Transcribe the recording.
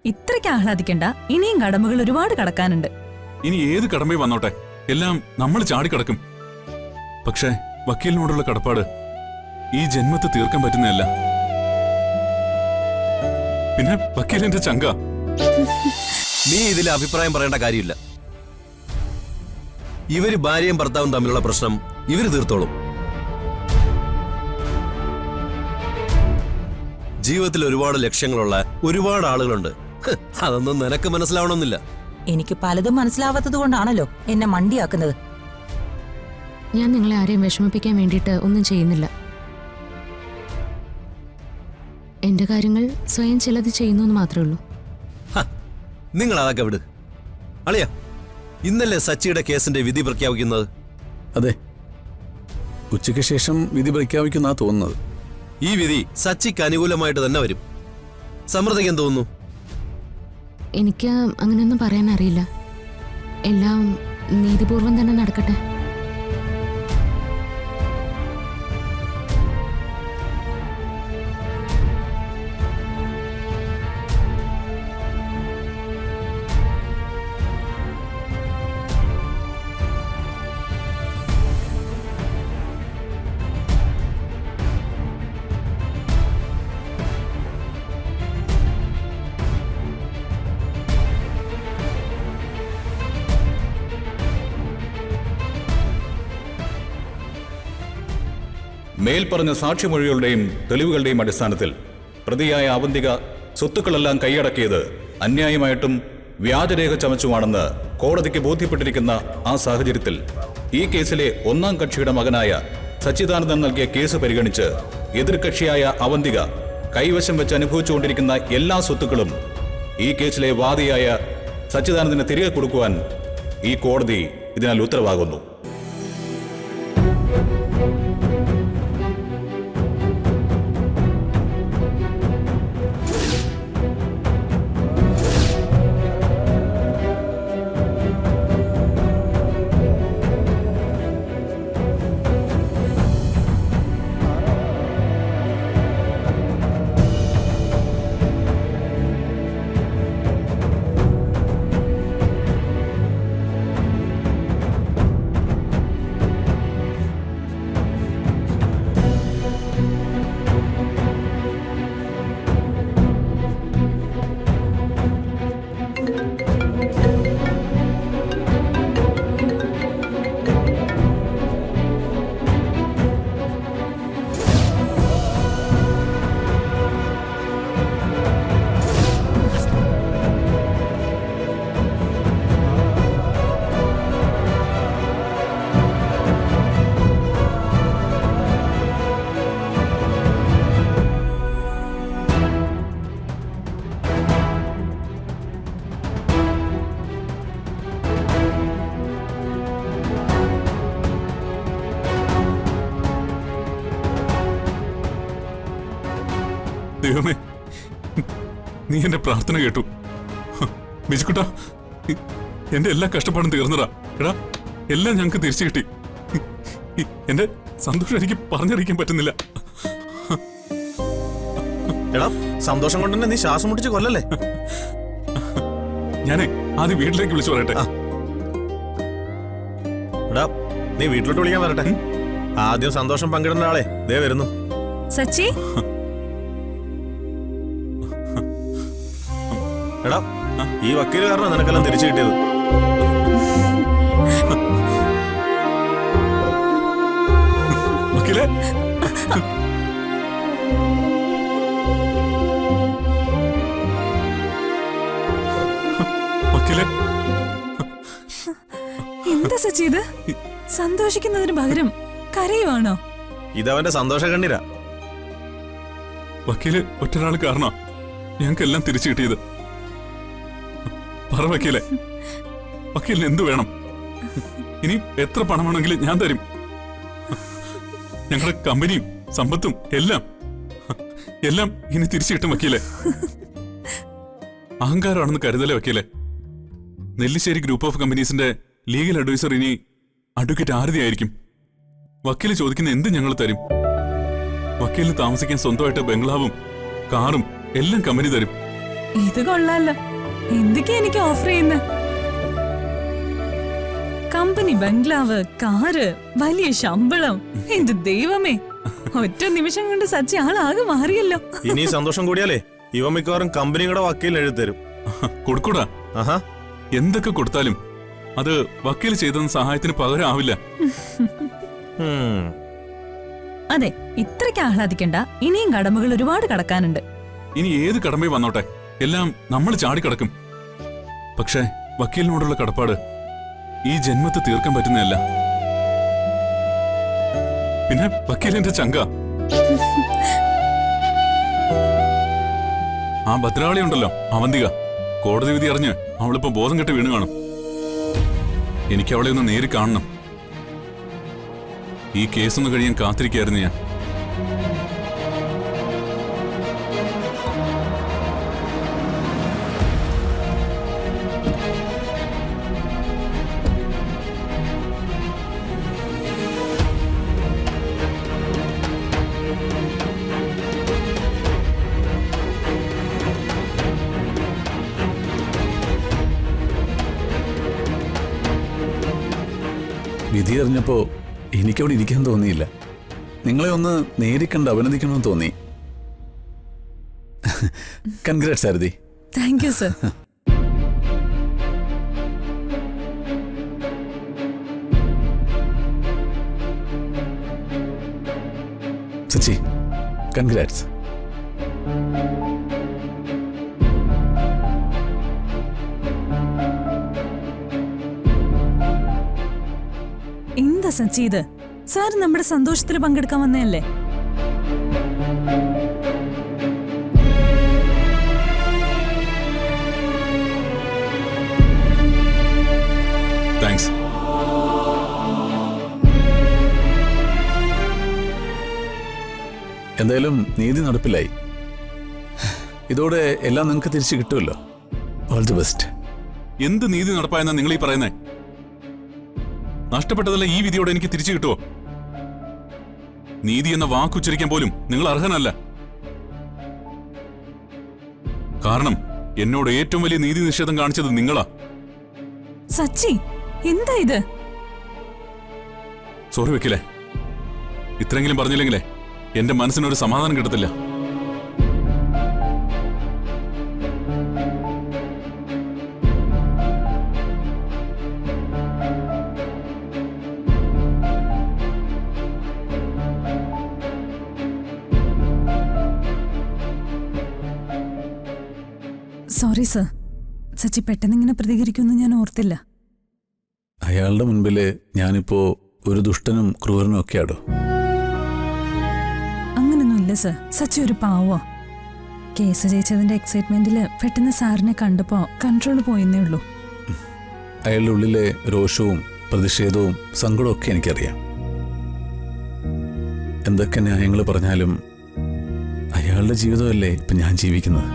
ഇത്രയ്ക്ക് ആഹ്ലാദിക്കണ്ട. ഇനിയും കടമകൾ ഒരുപാട് കടക്കാനുണ്ട്. ഇനി ഏത് കടമയും വന്നോട്ടെ, എല്ലാം നമ്മൾ ചാടിക്കടക്കും. പക്ഷേ വക്കീലിനോടുള്ള കടപ്പാട് ഈ ജന്മത്തെ തീർക്കാൻ പറ്റുന്നതല്ല. പിന്നെ വക്കീലിന്റെ ചങ്ക. നീ ഇതിലെ അഭിപ്രായം പറയേണ്ട കാര്യമില്ല. ഇവര് ഭാര്യയും ഭർത്താവും തമ്മിലുള്ള പ്രശ്നം ഇവര് തീർത്തോളും. ജീവിതത്തിൽ ഒരുപാട് ലക്ഷ്യങ്ങളുള്ള ഒരുപാട് ആളുകളുണ്ട്. അതൊന്നും നിനക്ക് മനസ്സിലാവണമെന്നില്ല. എനിക്ക് പലതും മനസ്സിലാവാത്തത് കൊണ്ടാണല്ലോ എന്നെ മണ്ടിയാക്കുന്നത്. ഞാൻ നിങ്ങളെ ആരെയും വിഷമിപ്പിക്കാൻ വേണ്ടിയിട്ട് ഒന്നും ചെയ്യുന്നില്ല. എന്റെ കാര്യങ്ങൾ സ്വയം ചിലത് ചെയ്യുന്നു എന്ന് മാത്രമേ ഉള്ളൂ. നിങ്ങൾ അതൊക്കെ വിട്. അളിയ, ഇന്നലെ സച്ചിയുടെ കേസിന്റെ വിധി പ്രഖ്യാപിക്കുന്നത്? അതെ, ഉച്ചയ്ക്ക് ശേഷം വിധി പ്രഖ്യാപിക്കുന്ന തോന്നുന്നത്. ഈ വിധി സച്ചിക്ക് അനുകൂലമായിട്ട് തന്നെ വരും. സമൃദ്ധയ്ക്ക് എന്ത് തോന്നുന്നു? എനിക്ക് അങ്ങനെയൊന്നും പറയാൻ അറിയില്ല. എല്ലാം നീതിപൂർവം തന്നെ നടക്കട്ടെ. മേൽപ്പറഞ്ഞ സാക്ഷിമൊഴികളുടെയും തെളിവുകളുടെയും അടിസ്ഥാനത്തിൽ പ്രതിയായ അവന്തിക സ്വത്തുക്കളെല്ലാം കൈയടക്കിയത് അന്യായമായിട്ടും വ്യാജരേഖ ചമച്ചുമാണെന്ന് കോടതിക്ക് ബോധ്യപ്പെട്ടിരിക്കുന്ന ആ സാഹചര്യത്തിൽ ഈ കേസിലെ ഒന്നാം കക്ഷിയുടെ മകനായ സച്ചിദാനന്ദൻ നൽകിയ കേസ് പരിഗണിച്ച് എതിർകക്ഷിയായ അവന്തിക കൈവശം വെച്ച് അനുഭവിച്ചുകൊണ്ടിരിക്കുന്ന എല്ലാ സ്വത്തുക്കളും ഈ കേസിലെ വാദിയായ സച്ചിദാനന്ദന് തിരികെ കൊടുക്കുവാൻ ഈ കോടതി ഇതിനാൽ ഉത്തരവാകുന്നു. ദൈവമേ, നീ എന്റെ പ്രാർത്ഥന കേട്ടു. ബിജുക്കുട്ടാ, എന്റെ എല്ലാ കഷ്ടപ്പാടും തീർന്നടാ. എടാ, എല്ലാം ഞങ്ങൾക്ക് തിരിച്ചു കിട്ടി. എന്റെ സന്തോഷം എനിക്ക് പറഞ്ഞറിയിക്കാൻ പറ്റുന്നില്ല. എടാ, സന്തോഷം കൊണ്ട് തന്നെ നീ ശ്വാസം മുട്ടിച്ച് കൊല്ലല്ലേ? ഞാനേ ആദ്യം വീട്ടിലേക്ക് വിളിച്ചു പറയട്ടെ. എടാ, നീ വീട്ടിലോട്ട് വിളിക്കാൻ വരട്ടെ. ആദ്യം സന്തോഷം പങ്കിടുന്ന ആളെ ദേ വരുന്നു. സച്ചി, എടാ, ഈ വക്കീല് കാരണം നിനക്കെല്ലാം തിരിച്ചു കിട്ടിയത്. വക്കീലേ, വക്കീലേ, എന്താ സച്ചി ഇത്? സന്തോഷിക്കുന്നതിന് പകരം കരയുവാണോ? ഇതവന്റെ സന്തോഷ കണ്ണീരാ. വക്കീല് ഒറ്റൊരാൾ കാരണോ ഞങ്ങൾക്കെല്ലാം തിരിച്ചു കിട്ടിയത്? പറ വക്കീലെ, വക്കീലിന് എന്തു വേണം? ഇനി എത്ര പണം വേണമെങ്കിലും ഞാൻ തരും. ഞങ്ങളുടെ കമ്പനിയും സമ്പത്തും എല്ലാം എല്ലാം ഇനി തിരിച്ചു കിട്ടും വക്കീലെ. അഹങ്കാരമാണെന്ന് കരുതലേ വക്കീലെ. നെല്ലിശ്ശേരി ഗ്രൂപ്പ് ഓഫ് കമ്പനീസിന്റെ ലീഗൽ അഡ്വൈസർ ഇനി അഡ്വക്കേറ്റ് ആരതി ആയിരിക്കും. വക്കീല് ചോദിക്കുന്ന എന്ത് ഞങ്ങൾ തരും. വക്കീലിന് താമസിക്കാൻ സ്വന്തമായിട്ട് ബംഗ്ലാവും കാറും എല്ലാം കമ്പനി തരും. ഇത് കൊള്ളാലോ. എന്തൊക്കെയാ എനിക്ക് ഓഫർ ചെയ്യുന്ന? കമ്പനി ബംഗ്ലാവ്, കാറ്, വലിയ ശമ്പളം. എന്റെ ദൈവമേ, ഒറ്റ നിമിഷം കൊണ്ട് സച്ചി ആളാകെ മാറിയല്ലോ. ഇനി സന്തോഷം കൂടിയാലേ ഇവ മിക്കവാറും കമ്പനിയുടെ വക്കീൽ എഴുതി തരും. കൊടുക്കൂടാ. ആഹാ, എന്തൊക്കെ കൊടുത്താലും അത് വക്കീൽ ചെയ്തെന്ന സഹായത്തിന് പകരം ആവില്ല. ഉം. അതെ, ഇത്രയ്ക്ക് ആഹ്ലാദിക്കണ്ട. ഇനിയും കടമകൾ ഒരുപാട് കടക്കാനുണ്ട്. ഇനി ഏത് കടമയും വന്നോട്ടെ, എല്ലാം നമ്മൾ ചാടിക്കടക്കും. പക്ഷേ വക്കീലിനോടുള്ള കടപ്പാട് ഈ ജന്മത്ത് തീർക്കാൻ പറ്റുന്നതല്ല. പിന്നെ വക്കീലിന്റെ ചങ്ക. ആ ഭദ്രാളി ഉണ്ടല്ലോ, അവന്തിക, കോടതി വിധി അറിഞ്ഞ് അവളിപ്പോ ബോധം കെട്ട് വീണ് കാണും. എനിക്ക് അവളെ ഒന്ന് നേരി കാണണം. ഈ കേസൊന്ന് കഴിയാൻ കാത്തിരിക്കായിരുന്നു ഞാൻ. വിധി അറിഞ്ഞപ്പോ എനിക്കവിടെ ഇരിക്കാൻ തോന്നിയില്ല. നിങ്ങളെ ഒന്ന് നേരിക്കണ്ട് അഭിനന്ദിക്കണമെന്ന് തോന്നി. Congrats Aarti. Thank you sir. Sachi, congrats. എന്താ സച്ചി ഇത്? സാർ നമ്മുടെ സന്തോഷത്തിൽ പങ്കെടുക്കാൻ വന്നതല്ലേ? താങ്ക്സ്. എന്തായാലും നീതി നടപ്പിലായി. ഇതോടെ എല്ലാം നിങ്ങൾക്ക് തിരിച്ചു കിട്ടുമല്ലോ. All the best. എന്ത് നീതി നടപ്പായെന്നാ നിങ്ങൾ ഈ പറയുന്നേ? നഷ്ടപ്പെട്ടതല്ല ഈ വിധിയോടെ എനിക്ക് തിരിച്ചു കിട്ടുമോ? നീതി എന്ന വാക്കുച്ചരിക്കാൻ പോലും നിങ്ങൾ അർഹനല്ല. കാരണം എന്നോട് ഏറ്റവും വലിയ നീതി നിഷേധം കാണിച്ചത് നിങ്ങളാ. സച്ചി, എന്താ ഇത്? സോറി വെക്കില്ലേ, ഇത്രയെങ്കിലും പറഞ്ഞില്ലെങ്കിലേ എന്റെ മനസ്സിനൊരു സമാധാനം കിട്ടത്തില്ല. Sorry sir. സച്ചി പെട്ടെന്ന് ഇങ്ങനെ പ്രതികരിക്കുമെന്ന് ഞാൻ ഓർത്തില്ല. അയാളുടെ മുൻപില് ഞാനിപ്പോ ഒരു ദുഷ്ടനും ക്രൂരനും ഒക്കെയാടോ. അങ്ങനൊന്നുമില്ല സർ. സച്ചി ഒരു പാവോ. കേസ് ജയിച്ചതിന്റെ എക്സൈറ്റ്മെന്റില് പെട്ടെന്ന് സാറിനെ കണ്ടപ്പോ കൺട്രോൾ പോയെന്നേ ഉള്ളൂ. അയാളുടെ ഉള്ളിലെ രോഷവും പ്രതിഷേധവും സങ്കടവും ഒക്കെ എനിക്കറിയാം. എന്തൊക്കെ ന്യായങ്ങൾ പറഞ്ഞാലും അയാളുടെ ജീവിതമല്ലേ ഇപ്പം ഞാൻ ജീവിക്കുന്നത്.